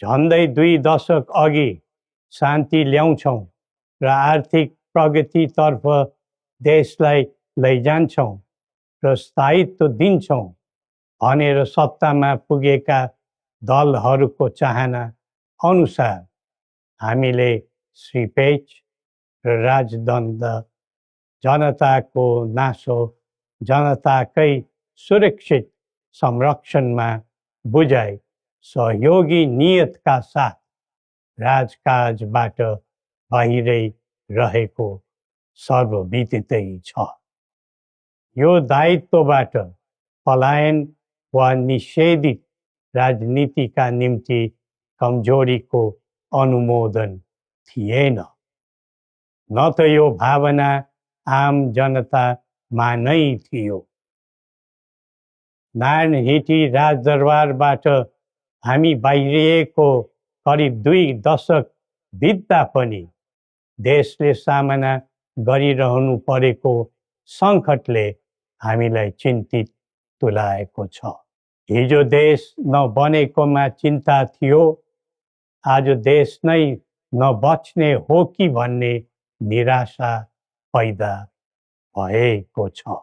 झन्डै 2 दशक अघि शान्ति ल्याउँछौँ र आर्थिक प्रगतितर्फ देशलाई लैजान्छौँ र स्थायित्व दिन्छौँ भनेर सत्तामा पुगेका दलहरूको चाहना अनुसार हामीले श्री पेच र राजदण्ड, जनताको नासो, जनताकै सुरक्षित संरक्षणमा बुझाइ सहयोगी नियतका साथ राजकाजबाट बाहिरै रहेको सर्वविदितै छ। यो दायित्वबाट पलायन वा निषेधित राजनीतिका निम्ति कमजोरीको अनुमोदन थिएन, न त यो भावना आम जनतामा नै थियो। नारायणहिटी राजदरबारबाट हामी बाहिरिएको करिब 2 दशक बित्दा पनि देशले सामना गरिरहनु परेको सङ्कटले हामीलाई चिन्तित तुल्याएको छ। हिजो देश नबनेकोमा चिन्ता थियो, आज देश नै नबच्ने हो कि भन्ने निराशा पैदा भएको छ।